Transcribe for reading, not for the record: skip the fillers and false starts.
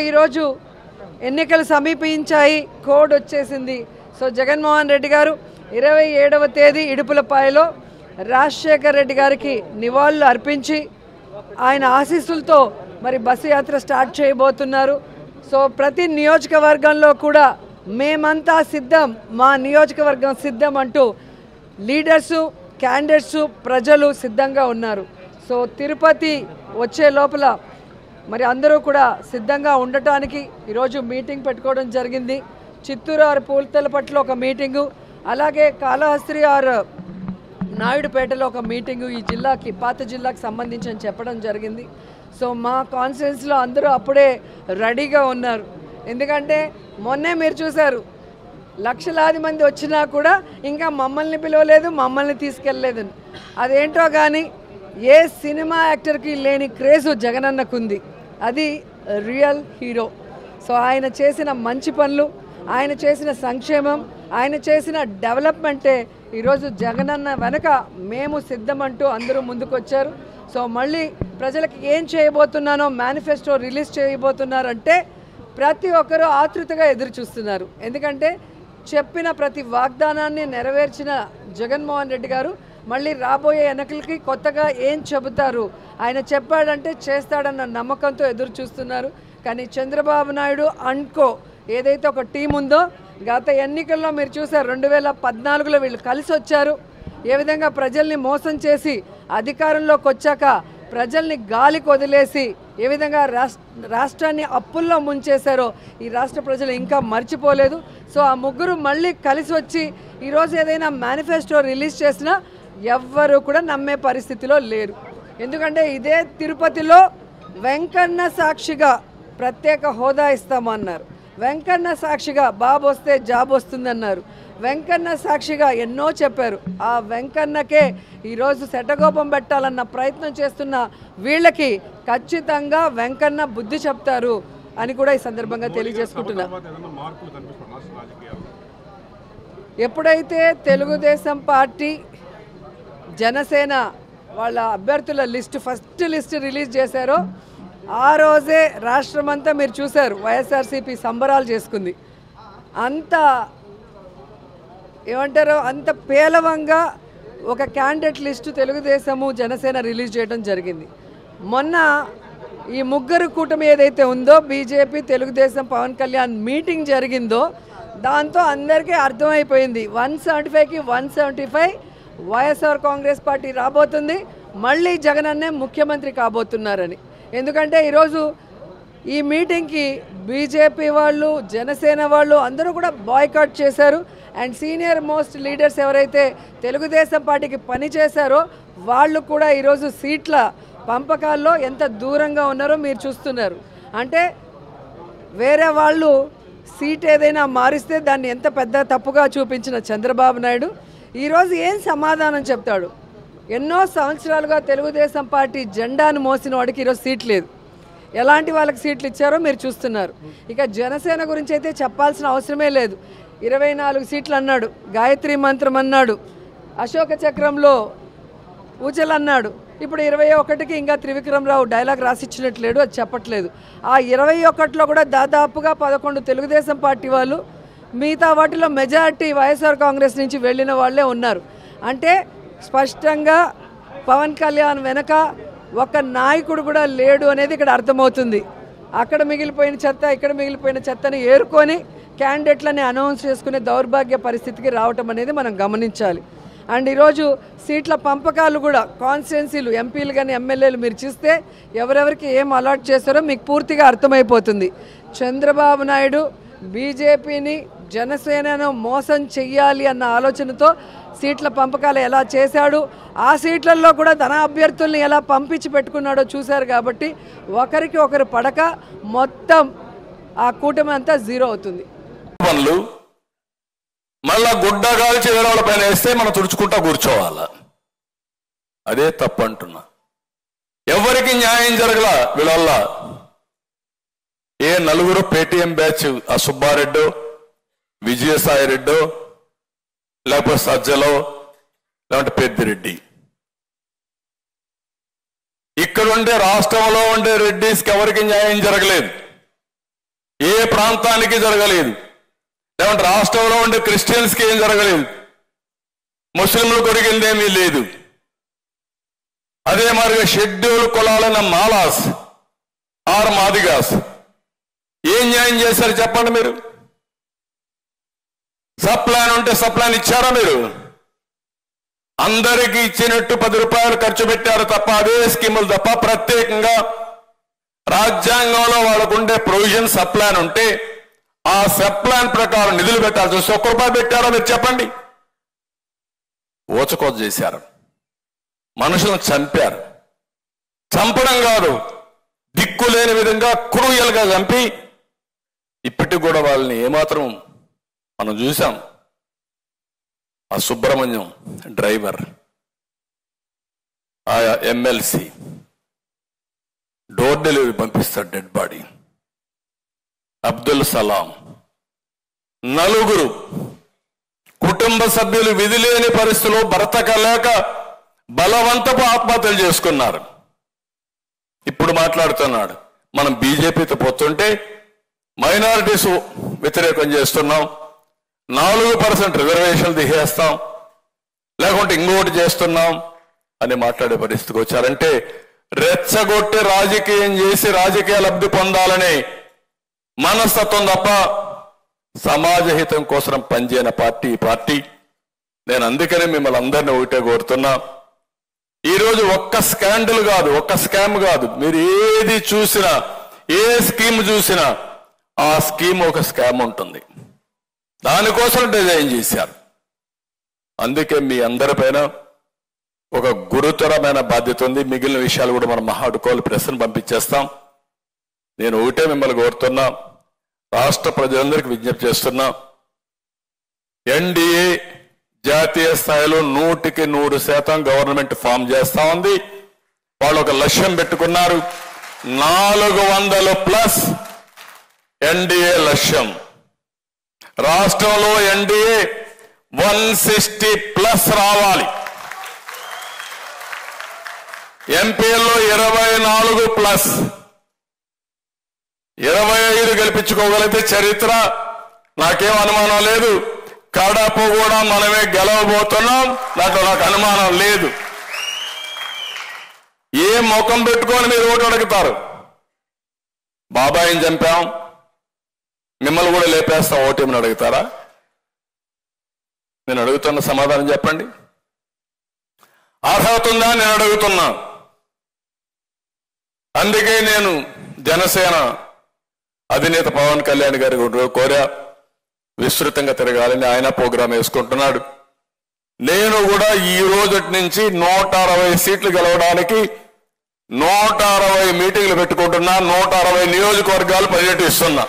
ఈరోజు ఎన్నికలు సమీపించాయి, కోడ్ వచ్చేసింది. సో జగన్మోహన్ రెడ్డి గారు 27వ తేదీ ఇడుపులపాయలో రాజశేఖర్ రెడ్డి గారికి నివాళులు అర్పించి ఆయన ఆశీస్సులతో మరి బస్సు యాత్ర స్టార్ట్ చేయబోతున్నారు. సో ప్రతి నియోజకవర్గంలో కూడా మేమంతా సిద్ధం, మా నియోజకవర్గం సిద్ధం అంటూ లీడర్సు, క్యాండిడేట్సు, ప్రజలు సిద్ధంగా ఉన్నారు. సో తిరుపతి వచ్చే లోపల మరి అందరూ కూడా సిద్ధంగా ఉండటానికి ఈరోజు మీటింగ్ పెట్టుకోవడం జరిగింది. చిత్తూరు ఆరు పూలతలపట్లో ఒక మీటింగు, అలాగే కాళహస్త్రి ఆరు నాయుడుపేటలో ఒక మీటింగు ఈ జిల్లాకి, పాత జిల్లాకి సంబంధించి అని చెప్పడం జరిగింది. సో మా కాన్ఫరెన్స్లో అందరూ అప్పుడే రెడీగా ఉన్నారు. ఎందుకంటే మొన్నే మీరు చూశారు, లక్షలాది మంది వచ్చినా కూడా ఇంకా మమ్మల్ని పిలవలేదు, మమ్మల్ని తీసుకెళ్ళలేదు. అదేంటో కానీ ఏ సినిమా యాక్టర్కి లేని క్రేజు జగనన్నకుంది. అది రియల్ హీరో. సో ఆయన చేసిన మంచి పనులు, ఆయన చేసిన సంక్షేమం, ఆయన చేసిన డెవలప్మెంటే ఈరోజు జగనన్న వెనక మేము సిద్ధమంటూ అందరూ ముందుకొచ్చారు. సో మళ్ళీ ప్రజలకు ఏం చేయబోతున్నానో మేనిఫెస్టో రిలీజ్ చేయబోతున్నారంటే ప్రతి ఒక్కరూ ఆతృతగా ఎదురు చూస్తున్నారు. ఎందుకంటే చెప్పిన ప్రతి వాగ్దానాన్ని నెరవేర్చిన జగన్మోహన్ రెడ్డి గారు మళ్ళీ రాబోయే ఎన్నికలకి కొత్తగా ఏం చెబుతారు, ఆయన చెప్పాడంటే చేస్తాడన్న నమ్మకంతో ఎదురు చూస్తున్నారు. కానీ చంద్రబాబు నాయుడు అండ్కో ఏదైతే ఒక టీం ఉందో, గత ఎన్నికల్లో మీరు చూసారు 2014లో వీళ్ళు కలిసి వచ్చారు. ఏ విధంగా ప్రజల్ని మోసం చేసి అధికారంలోకి వచ్చాక ప్రజల్ని గాలికి వదిలేసి ఏ విధంగా రాష్ట్రాన్ని అప్పుల్లో ముంచేశారో ఈ రాష్ట్ర ప్రజలు ఇంకా మర్చిపోలేదు. సో ఆ ముగ్గురు మళ్ళీ కలిసి వచ్చి ఈరోజు ఏదైనా మేనిఫెస్టో రిలీజ్ చేసినా ఎవ్వరూ కూడా నమ్మే పరిస్థితిలో లేరు. ఎందుకంటే ఇదే తిరుపతిలో వెంకన్న సాక్షిగా ప్రత్యేక హోదా ఇస్తామన్నారు, వెంకన్న సాక్షిగా బాబు వస్తే జాబ్ వస్తుందన్నారు, వెంకన్న సాక్షిగా ఎన్నో చెప్పారు. ఆ వెంకన్నకే ఈరోజు శటగోపం పెట్టాలన్న ప్రయత్నం చేస్తున్న వీళ్ళకి ఖచ్చితంగా వెంకన్న బుద్ధి చెప్తారు అని కూడా ఈ సందర్భంగా తెలియజేసుకుంటున్నా. ఎప్పుడైతే తెలుగుదేశం పార్టీ, జనసేన వాళ్ళ అభ్యర్థుల ఫస్ట్ లిస్ట్ రిలీజ్ చేశారో ఆ రోజే రాష్ట్రమంతా మీరు చూశారు వైఎస్ఆర్సీపీ సంబరాలు చేసుకుంది. అంత ఏమంటారో అంత పేలవంగా ఒక candidate list Telugu Desam, Janasena release చేయడం జరిగింది. మొన్న ఈ ముగ్గురు కూటమి ఏదైతే ఉందో, బీజేపీ, తెలుగుదేశం, పవన్ కళ్యాణ్ మీటింగ్ జరిగిందో దాంతో అందరికీ అర్థమైపోయింది 175కి 175 వైఎస్ఆర్ కాంగ్రెస్ పార్టీ రాబోతుంది, మళ్ళీ జగనన్నే ముఖ్యమంత్రి కాబోతున్నారని. ఎందుకంటే ఈరోజు ఈ మీటింగ్కి బీజేపీ వాళ్ళు, జనసేన వాళ్ళు అందరూ కూడా బాయ్కాట్ చేశారు. అండ్ సీనియర్ మోస్ట్ లీడర్స్ ఎవరైతే తెలుగుదేశం పార్టీకి పనిచేశారో వాళ్ళు కూడా ఈరోజు సీట్ల పంపకాల్లో ఎంత దూరంగా ఉన్నారో మీరు చూస్తున్నారు. అంటే వేరే వాళ్ళు సీట్ ఏదైనా మారిస్తే దాన్ని ఎంత పెద్ద తప్పుగా చూపించిన చంద్రబాబు నాయుడు ఈరోజు ఏం సమాధానం చెప్తాడు? ఎన్నో సంవత్సరాలుగా తెలుగుదేశం పార్టీ జెండాను మోసిన వాడికి ఈరోజు సీట్ లేదు. ఎలాంటి వాళ్ళకి సీట్లు ఇచ్చారో మీరు చూస్తున్నారు. ఇక జనసేన గురించి అయితే చెప్పాల్సిన అవసరమే లేదు. 24 సీట్లు అన్నాడు, గాయత్రి మంత్రం అన్నాడు, అశోక చక్రంలో ఊచలు అన్నాడు. ఇప్పుడు 21కి ఇంకా త్రివిక్రమరావు డైలాగ్ రాసిచ్చినట్లేడు, అది చెప్పట్లేదు. ఆ 21లో కూడా దాదాపుగా 11 తెలుగుదేశం పార్టీ వాళ్ళు, మిగతా వాటిలో మెజారిటీ వైఎస్ఆర్ కాంగ్రెస్ నుంచి వెళ్ళిన వాళ్ళే ఉన్నారు. అంటే స్పష్టంగా పవన్ కళ్యాణ్ వెనక ఒక నాయకుడు కూడా లేడు అనేది ఇక్కడ అర్థమవుతుంది. అక్కడ మిగిలిపోయిన చెత్త, ఇక్కడ మిగిలిపోయిన చెత్తని ఏరుకొని క్యాండిడేట్లని అనౌన్స్ చేసుకునే దౌర్భాగ్య పరిస్థితికి రావటం అనేది మనం గమనించాలి. అండ్ ఈరోజు సీట్ల పంపకాలు కూడా కాన్స్టిట్యున్సీలు, ఎంపీలు కానీ ఎమ్మెల్యేలు మీరు చూస్తే ఎవరెవరికి ఏం అలాట్ చేస్తారో మీకు పూర్తిగా అర్థమైపోతుంది. చంద్రబాబు నాయుడు బీజేపీని, జనసేనను మోసం చెయ్యాలి అన్న ఆలోచనతో సీట్ల పంపకాలు ఎలా చేశాడు, ఆ సీట్లలో కూడా తన అభ్యర్థుల్ని ఎలా పంపించి పెట్టుకున్నాడో చూశారు. కాబట్టి ఒకరికి ఒకరు పడక మొత్తం ఆ కూటమి అంతా జీరో అవుతుంది. మళ్ళా గుడ్డగాలి చివరి పైన వేస్తే మనం తుడుచుకుంటా కూర్చోవాలా? అదే తప్పు అంటున్నా. ఎవరికి న్యాయం జరగల వీళ్ళ. ఏ నలుగురు పేటీఎం బ్యాచ్, ఆ సుబ్బారెడ్డో, విజయసాయి రెడ్డో, లేకపోతే సజ్జలో, లేకపోతే పెద్దిరెడ్డి, ఇక్కడ ఉండే రాష్ట్రంలో ఉండే రెడ్డిస్కి ఎవరికి న్యాయం జరగలేదు. ఏ ప్రాంతానికి జరగలేదు. లేదంటే రాష్ట్రంలో ఉండే క్రిస్టియన్స్కి ఏం జరగలేదు, ముస్లింలు కొరిగిందేమీ లేదు. అదే మాదిరిగా షెడ్యూల్ కులాలైన మాలాస్ ఆర్ మాదిగాస్ ఏం న్యాయం చేశారు చెప్పండి మీరు? సప్లాన్ ఉంటే సప్లాన్ ఇచ్చారా మీరు? అందరికీ ఇచ్చినట్టు 10 రూపాయలు ఖర్చు పెట్టారు తప్ప, అదే స్కీములు తప్ప ప్రత్యేకంగా రాజ్యాంగంలో వాళ్ళకు ఉండే ప్రొవిజన్ సప్లాన్ ఉంటే ఆ సప్లాన్ ప్రకారం నిధులు పెట్టాల్సి వస్తే 1 రూపాయి పెట్టారో మీరు చెప్పండి. ఓచకోత చేశారు, మనుషులను చంపారు. చంపడం కాదు, దిక్కులేని విధంగా క్రూయల్గా చంపి ఇప్పటికి కూడా వాళ్ళని ఏమాత్రం మనం చూసాం. ఆ సుబ్రహ్మణ్యం డ్రైవర్, ఆ ఎమ్మెల్సీ డోర్ డెలివరీ పంపిస్తాడు డెడ్ బాడీ. అబ్దుల్ సలాం, 4 కుటుంబ సభ్యులు విధి లేని పరిస్థితుల్లో బ్రతకలేక బలవంతపు ఆత్మహత్యలు చేసుకున్నారు. ఇప్పుడు మాట్లాడుతున్నాడు మనం బీజేపీతో పోతుంటే మైనారిటీస్ వ్యతిరేకం చేస్తున్నాం, 4% రిజర్వేషన్లు తీసేస్తాం, లేకుంటే ఇంకోటి చేస్తున్నాం అని మాట్లాడే పరిస్థితికి వచ్చారంటే రెచ్చగొట్టి రాజకీయం చేసి రాజకీయ లబ్ధి పొందాలనే మనస్తత్వం తప్ప సమాజ హితం కోసం పనిచేయని పార్టీ ఈ పార్టీ. నేను అందుకనే మిమ్మల్ని అందరినీ ఒకటే కోరుతున్నా, ఈరోజు ఒక్క స్కాండల్ కాదు, ఒక్క స్కామ్ కాదు, మీరు ఏది చూసినా ఏ స్కీమ్ చూసినా ఆ స్కీమ్ ఒక స్కామ్ ఉంటుంది, దానికోసం డిజైన్ చేశారు. అందుకే మీ అందరిపైన ఒక గురుతరమైన బాధ్యత ఉంది. మిగిలిన విషయాలు కూడా మనం మహాడుకోవాలి, ప్రెస్ను పంపించేస్తాం. నేను ఒకటే మిమ్మల్ని కోరుతున్నా, రాష్ట్ర ప్రజలందరికీ విజ్ఞప్తి చేస్తున్నా, ఎన్డీఏ జాతీయ స్థాయిలో 100% గవర్నమెంట్ ఫామ్ చేస్తా ఉంది. వాళ్ళు ఒక లక్ష్యం పెట్టుకున్నారు, 400+ ఎన్డీఏ లక్ష్యం. రాష్ట్రంలో ఎన్డీఏ 160+ రావాలి. ఎంపీల్లో 24+, 25 గెలిపించుకోగలిగితే చరిత్ర, నాకేం అనుమానం లేదు. కడప కూడా మనమే గెలవబోతున్నాం, దాంట్లో నాకు అనుమానం లేదు. ఏ ముఖం పెట్టుకొని మీరు ఓటు అడుగుతారు? బాబాయిని చంపాం, మిమ్మల్ని కూడా లేపేస్తాం, ఓటేమని అడుగుతారా? నేను అడుగుతున్న సమాధానం చెప్పండి. అర్హత ఉందా నేను అడుగుతున్నా. అందుకే నేను జనసేన అధినేత పవన్ కళ్యాణ్ గారి కోరా, విస్తృతంగా తిరగాలని ఆయన ప్రోగ్రాం వేసుకుంటున్నాడు. నేను కూడా ఈ రోజు నుంచి 160 సీట్లు గెలవడానికి 160 మీటింగ్లు పెట్టుకుంటున్నా, 160 నియోజకవర్గాలు పర్యటిస్తున్నా.